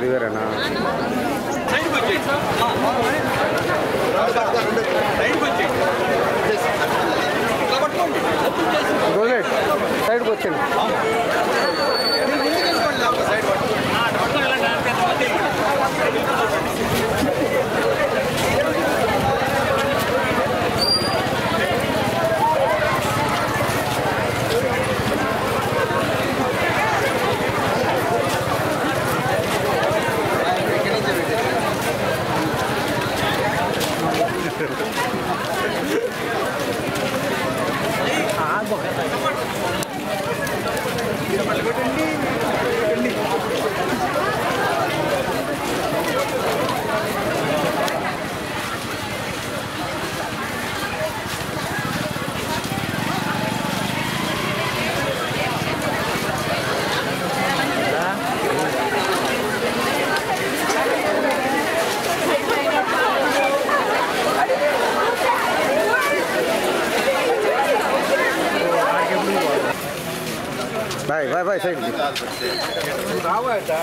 అది వేరేనా సైడ్కి వచ్చండి Vai, vai, vai, segue. Bravo, tá?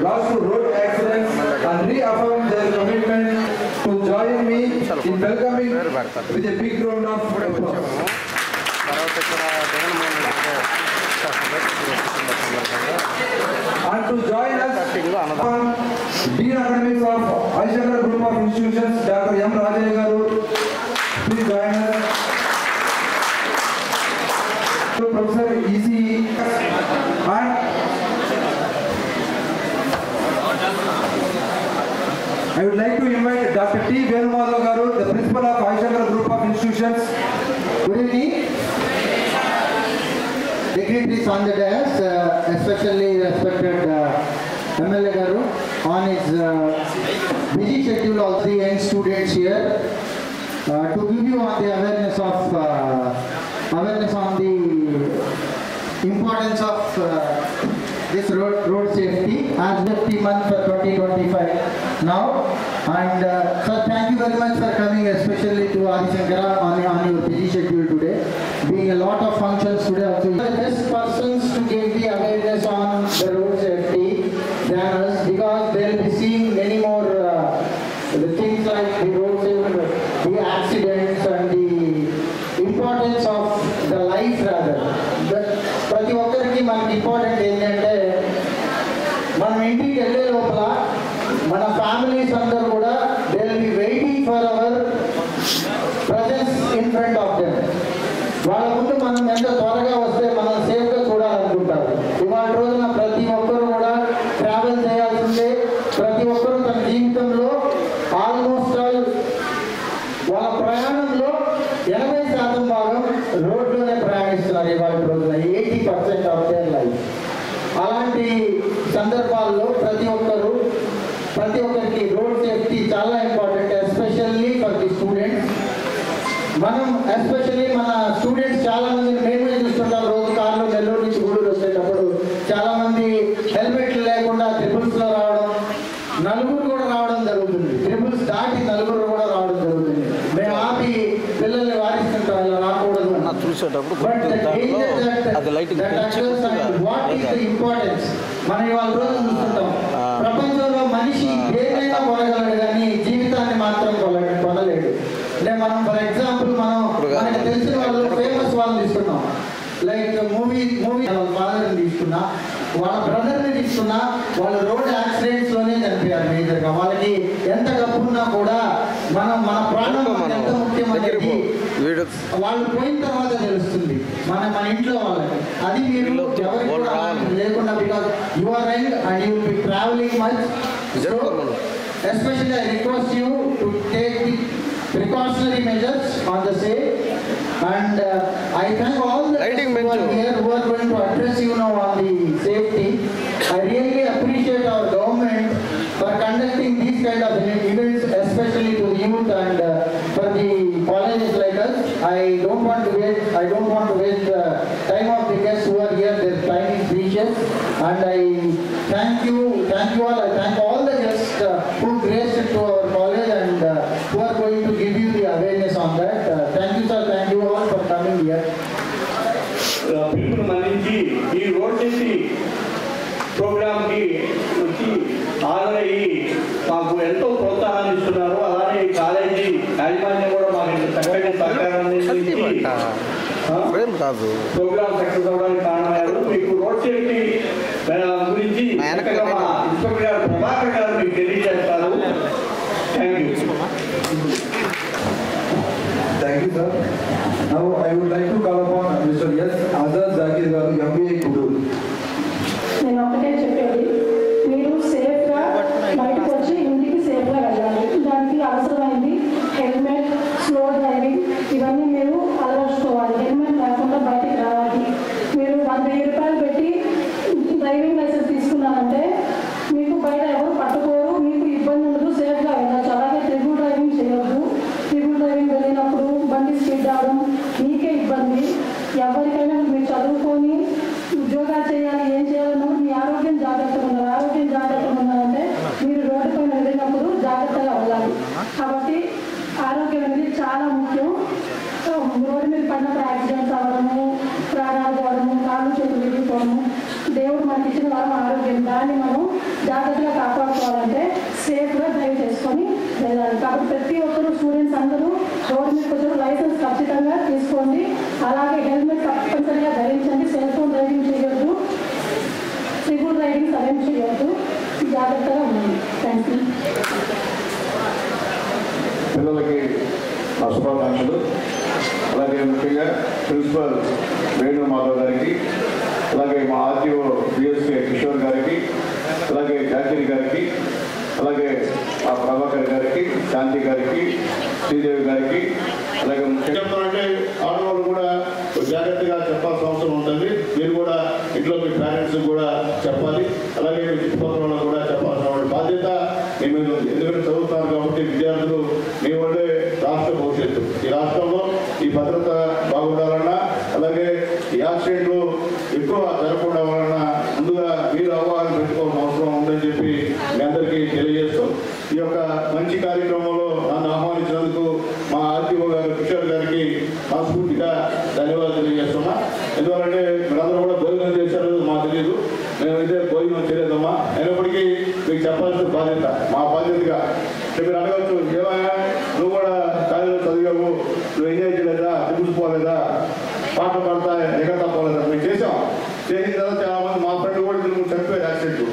Lost to road accidents and reaffirm their commitment to join me in welcoming with a big round of applause. And to join us on Dean Academics of Aishankar Group of Institutions, Dr. M. Rajaya Garu, please join us. Professor E.C. and I would like to invite Dr. T. Venumadhav Garu, the principal of Aishankar Group of Institutions. Good evening. Dignitaries on the dais, especially respected MLA Garu, on his busy schedule of the young students here, to give you on the awareness on the importance of this road safety as safety month for 2025 now. And sir, thank you very much for coming, especially to Aishankara on your busy schedule today. Being a lot of functions today also. The best persons to give the awareness on the road safety than us, because they will be seeing many more the things like the road safety, the accidents and the importance of the life rather. ప్రతి ఒక్కరికి మనకి important ఏంటంటే మనం ఇంటికి వెళ్ళే లోపల మన families అందరూ కూడా they will be waiting for hour presence in front of them. వాళ్ళ ముందు మనం ఎంత త్వరగా వస్తే మనం సేఫ్గా చూడాలనుకుంటారు. ఇవాళ రోజున ప్రతి ఒక్కరు కూడా ట్రావెల్ చేయాల్సిందే. ప్రతి ఒక్కరు తన జీవితంలో ఆల్మోస్ట్ ఆల్ వాళ్ళ ప్రయాణంలో 80% భాగం రోడ్లోనే ప్రయాణిస్తున్నారు. ఇవాళ రోజున 80% ఆఫ్ దేర్ లైఫ్. అలాంటి సందర్భాల్లో ప్రతి ఒక్కరికి రోడ్ సేఫ్టీ చాలా important, especially for the students. మనం ఎస్పెషల్లీ మన స్టూడెంట్స్ చాలా మంది మేమే చూస్తుంటాం. రోజు కార్లో నెల్లూరు నుంచి గూడూరు వచ్చేటప్పుడు చాలా మంది హెల్మెట్లు లేకుండా ట్రిపుల్స్లో రావడం, నలుగురు కూడా రావడం జరుగుతుంది. ట్రిపుల్స్ దాటి నలుగురు కూడా రావడం జరుగుతుంది. మేము ఆపి పిల్లల్ని వారిస్తుంటాం, ఇలా రాకూడదు. ఇంపార్టెన్స్ మనం ఇవాళ రోజు చూస్తుంటాం. ప్రపంచంలో మనిషి ఏదైనా కొనగలడు కానీ జీవితాన్ని మాత్రం కొనలేడు. అంటే మనం ఫర్ ఎగ్జాంపుల్ మనకి తెలిసిన వాళ్ళు ఫేమస్ వాళ్ళు తీసుకున్నాం. లైక్ మూవీ వాళ్ళ ఫాదర్ని తీసుకున్నా, వాళ్ళ బ్రదర్ని తీసుకున్నా, వాళ్ళు రోడ్ యాక్సిడెంట్స్లోనే చనిపోయారు మేజర్గా. వాళ్ళకి ఎంత డబ్బున్నా కూడా మన ప్రాణం ఎంత ముఖ్యమైనది వాళ్ళు పోయిన తర్వాత తెలుస్తుంది మన ఇంట్లో వాళ్ళకి. అది మీరు ఎవరికి కూడా లేకుండా, because you are young and you will be travelling much. So especially I request you to take the precautionary measures on the same, and I thank all the people here who are going to address you now on the safety. I really appreciate our government for conducting these kind of events, especially to youth and for the colleges like us. I don't want to waste the time of the guests who are here. Their time is precious, and I thank you all. I thank all the guests who graced to our college and who are going to give you the awareness on that. Thank you, sir. Thank you all for coming here. People మన్నించి ఈ road safety ప్రోగ్రామ్కి వచ్చి హాజరయ్యి మాకు ఎంతో ప్రోత్సాహాన్ని ఇస్తున్నారు. అలానే ఈ కాలేజీ యాజమాన్యం కూడా మాకు చక్కటి సహకారం ప్రోగ్రామ్ సక్సెస్ అవ్వడానికి కారణమయ్యారు. మీకు రోడ్ సేఫ్టీ గురించి ఇన్స్పెక్టర్ గారు ప్రభాకర్ గారు మీకు తెలియజేస్తారు. Thank you. Thank you, sir. Now I would like to call upon Mr. S. Azad Zakir garu, MBA Kudur. నేను ఒకటే చెప్పేది, మీరు సేఫ్గా బయటకు వచ్చి ఇంటికి సేఫ్గా వెళ్ళాలి. దానికి అవసరమైంది హెల్మెట్, స్లో డ్రైవింగ్, ఇవన్నీ మీరు అలవర్చుకోవాలి. హెల్మెట్ లేకుండా బయటికి రావాలి. మీరు 1,000 రూపాయలు పెట్టి డ్రైవింగ్ లైసెన్స్ తీసుకున్నారంటే మీకు బయట ఎవరు పట్టుకోరు, మీకు ఇబ్బంది ఉండదు, సేఫ్గా వెళ్ళచ్చు. అలాగే ట్రిపుల్ డ్రైవింగ్ చేయొద్దు. ట్రిపుల్ డ్రైవింగ్ వెళ్ళినప్పుడు బండి స్పీడ్ రావడం మీకే ఇబ్బంది. ఎవరికైనా మీరు చదువుకొని ఉద్యోగాలు చేయాలి, ఏం చేయాలన్నప్పుడు మీ ఆరోగ్యం జాగ్రత్తగా ఉండాలి. ఆరోగ్యం జాగ్రత్తగా ఉండాలంటే మీరు రోడ్డు పైన వెళ్ళినప్పుడు జాగ్రత్తగా వెళ్ళాలి. కాబట్టి ఆరోగ్యం అనేది చాలా ముఖ్యం. రోడ్డు మీద పడినప్పుడు యాక్సిడెంట్స్ అవ్వడము, ప్రాణాలు పోవడము, కాళ్ళు చేతులు విరిగిపోవడము, దేవుడు మనకి ఇచ్చిన వరం ఆరోగ్యం. దాన్ని మనం జాగ్రత్తగా కాపాడుకోవాలంటే సేఫ్గా డ్రైవ్ చేసుకొని వెళ్ళాలి. కాబట్టి ప్రతి ఒక్కరు స్టూడెంట్స్ అందరూ రోడ్డు మీద కొంచెం లైసెన్స్ ఖచ్చితంగా తీసుకోండి. అలాగే హెల్మెట్ తప్పనిసరిగా ధరించండి. సెల్ ఫోన్ డ్రైవింగ్ చేయొద్దు, ట్రిపుల్ డ్రైవింగ్ సరైన చేయొద్దు. జాగ్రత్తగా ఉండండి. Thank you. పిల్లలకి నా శుభాకాంక్షలు. అలాగే ముఖ్యంగా ప్రిన్సిపల్ వేణు మాధవ్ గారికి, అలాగే మా ఆర్టీఓ బిఎస్కే కిషోర్ గారికి, అలాగే జాకిరి గారికి, అలాగే మా ప్రభాకర్ గారికి, శాంతి గారికి, శ్రీదేవి గారికి, అలాగే చెప్తామంటే ఆడవాళ్ళు కూడా జాగ్రత్తగా చెప్పాల్సిన అవసరం ఉంటుంది. మీరు కూడా ఇంట్లో మీ పేరెంట్స్ కూడా చెప్పాలి. అలాగే మీ చుట్టుపక్కల వాళ్ళకు కూడా చెప్పాల్సిన బాధ్యత మీ మీద ఉంది. ఎందుకంటే చదువుతున్నారు కాబట్టి విద్యార్థులు మీ వాళ్ళే రాష్ట్ర భవిష్యత్తు. ఈ రాష్ట్రంలో ఈ భద్రత బాగుండాలన్నా, అలాగే ఈ యాక్సిడెంట్లు ఎక్కువ జరగకుండా వలన ముందుగా మీరు అవగాహన పెట్టుకోవాల్సిన అవసరం ఉందని చెప్పి మీ అందరికీ తెలియజేస్తూ ఈ యొక్క మంచి కార్యక్రమంలో నన్ను ఆహ్వానించినందుకు మా ఆర్టీఓ గారు కిషోర్ గారికి మనస్ఫూర్తిగా ధన్యవాదాలు తెలియజేస్తున్నా. ఎందుకంటే మీరందరూ కూడా భోజనం చేశారు మాకు తెలియదు, మేమైతే భోజనం చేయలేదమ్మా. అయినప్పటికీ మీకు చెప్పాల్సిన బాధ్యత మా బాధ్యతగా. మీరు అడగచ్చు, ఏమైనా నువ్వు కూడా కాలేజీలో చదివావు, నువ్వు ఎంజాయ్ చేయలేదా, చూసిపోలేదా, పాట పాడతా ఎగతా పోలేదా? మేము చేసాం. చేసిన తర్వాత చాలా మంది మా ఫ్రెండ్ కూడా చనిపోయారు యాక్సిడెంట్.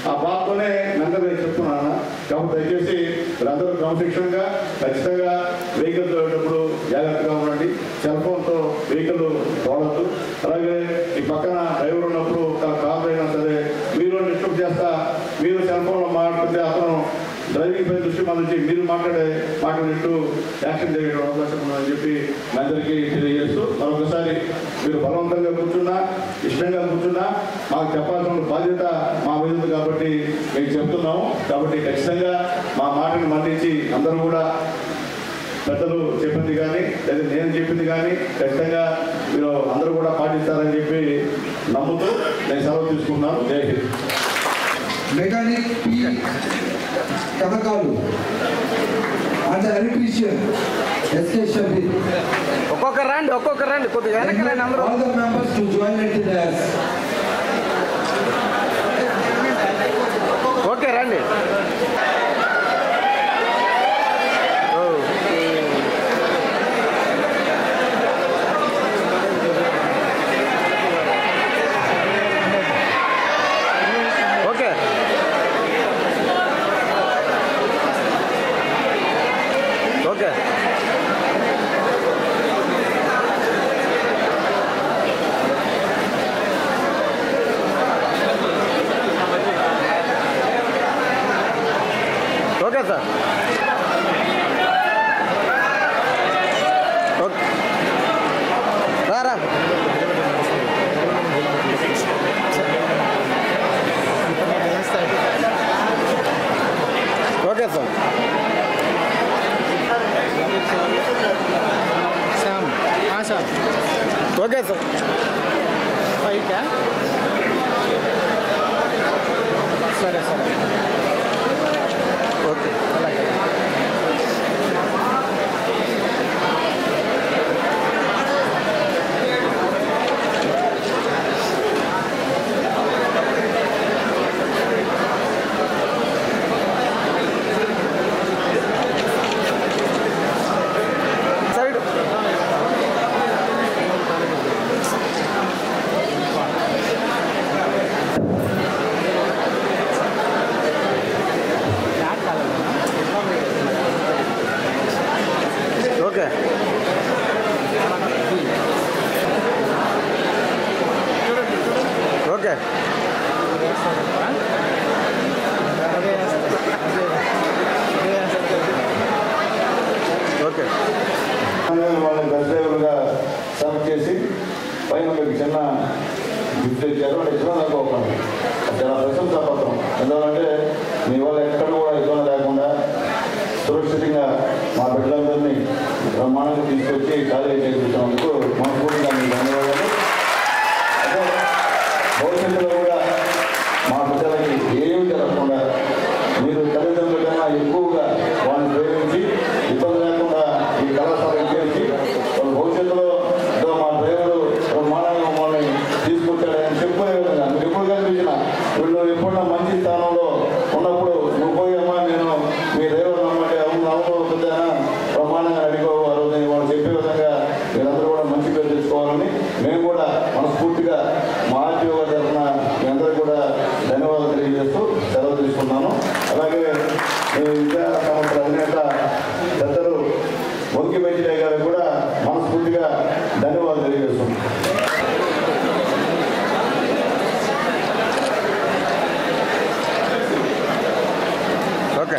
ఆ బాధతోనే మెంటల్గా చెప్తున్నాను. కాబట్టి దయచేసి మీరందరూ క్రమశిక్షణగా ఖచ్చితంగా వెహికల్ తోడేటప్పుడు జాగ్రత్తగా ఉండండి. సెల్ ఫోన్తో వెహికల్ తోడద్దు. అలాగే ఈ పక్కన డ్రైవర్ ఉన్నప్పుడు కార్ అయినా సరే మీరు డిస్టర్బ్ చేస్తా, మీరు సెల్ ఫోన్లో మాట్లాడితే అతను డ్రైవింగ్ పై దృష్టి మళ్ళీ మీరు మాట్లాడినట్టు యాక్షన్ చేయడం అవకాశం ఉందని చెప్పి మీ అందరికీ తెలియజేస్తూ మరొకసారి మీరు బలవంతంగా కూర్చున్నా, ఇష్టంగా కూర్చున్నా మాకు చెప్పాల్సిన బాధ్యత మా మీద ఉంది కాబట్టి మేము చెప్తున్నాము. కాబట్టి ఖచ్చితంగా మా మాటను మన్నించి అందరూ కూడా పెద్దలు చెప్పింది కానీ లేదా నేను చెప్పింది కానీ ఖచ్చితంగా మీరు అందరూ కూడా పాటిస్తారని చెప్పి నమ్ముతూ నేను సెలవు తీసుకున్నాను. జై హింద్. మెకానిక్ పి కథకాలు అండ్ ఎలక్ట్రీషియన్ ఎస్కే షబీర్. ఒక్కొక్కరు రండి కొద్దిగా వెనక్కి రండి అందరూ. All the members to join in the dance. Okay రండి. Okay sir. ఓకే రా. Okay sir. Okay sir. పైకా సరే సరే ఓకే అలాగే. Side okay. Okay okay. వాళ్ళని బస్ డ్రైవర్గా సెలెక్ట్ చేసి పైన మీకు చిన్న గిఫ్ట్ ఇచ్చారు. అంటే ఇష్టం అనుకోకండి, చాలా ప్రశంసాపత్రం. ఎందుకంటే మీ వాళ్ళు ఎక్కడ కూడా ఇబ్బంది లేకుండా సురక్షితంగా మా బిడ్డలందరినీ బ్రహ్మాండంగా తీసుకొచ్చి కాలేజీ చేయించినందుకు మనస్ఫూర్తిగా మీకు ధన్యవాదాలు. అదే భవిష్యత్తులో కూడా మా బిడ్డలకి ఏమీ జరగకుండా మీరు తల్లిదండ్రుల కన్నా ఎక్కువగా వాళ్ళని ప్రేమించి ఇబ్బంది లేకుండా ఈ కళాశాల చేసి వాళ్ళ భవిష్యత్తులో మా డ్రైవరు బ్రహ్మాండంగా మమ్మల్ని తీసుకొచ్చాడని చెప్పుకునే విధంగా మీరు ఎప్పుడు కనిపించిన వీళ్ళు ఎప్పుడన్నా మంచి స్థానంలో ఉన్నప్పుడు నువ్వు పోయమ్మా నేను మీ డ్రైవర్ నమ్మంటే అవును అవుతుందా బ్రహ్మాండంగా అడిగోవారు వాళ్ళు చెప్పే విధంగా మీరందరూ కూడా మంచి పేరు తెచ్చుకోవాలని మేము కూడా మనస్ఫూర్తిగా మా ఆర్టీఓ గారి తరఫున మీ అందరూ కూడా ధన్యవాదాలు తెలియజేస్తూ సెలవు తీసుకున్నాను. అలాగే విద్యా సంస్థల అధినేత పెద్దలు వంకి వెంకటయ్య గారికి కూడా మనస్ఫూర్తిగా ధన్యవాదాలు తెలియజేస్తున్నాను. ఓకే.